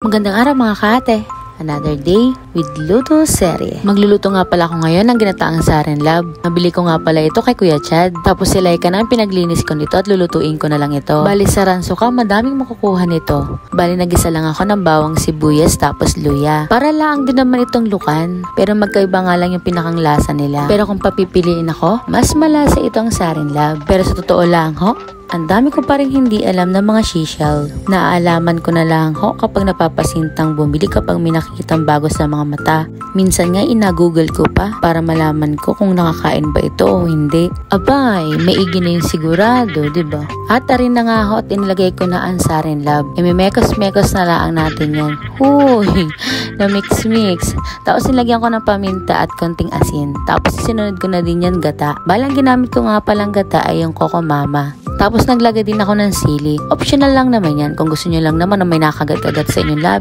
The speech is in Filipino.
Magandang araw mga kaate. Another day with Luto Serye. Magluluto nga pala ako ngayon ng ginataang Sarin Lab. Nabili ko nga pala ito kay Kuya Chad. Tapos si Laika na ang pinaglinis ko nito at lulutuin ko na lang ito. Bali sa ranso ka, madaming makukuha nito. Bali nagisa lang ako ng bawang sibuyas tapos luya. Para lang din naman itong lukan. Pero magkaiba nga lang yung pinakang lasa nila. Pero kung papipiliin ako, mas malasa ito ang Sarin Lab. Pero sa totoo lang ho, ang dami ko pa rin hindi alam ng mga seashell. Naaalaman ko na lang ho kapag napapasintang bumili kapag may nakikitang bago sa mga mata. Minsan nga ina-google ko pa para malaman ko kung nakakain ba ito o hindi. Abay, maigi na yung sigurado, diba? At rin na nga ho at inilagay ko na ang Sarin Lab. Mekos-mekos na lang natin yan. Huy, na mix-mix. Tapos nilagyan ko ng paminta at konting asin. Tapos sinunod ko na din yan gata. Balang ginamit ko nga palang gata ay yung Coco Mama. Tapos naglagay din ako ng sili. Optional lang naman yan kung gusto nyo lang naman na may nakagat-agat sa inyong labi.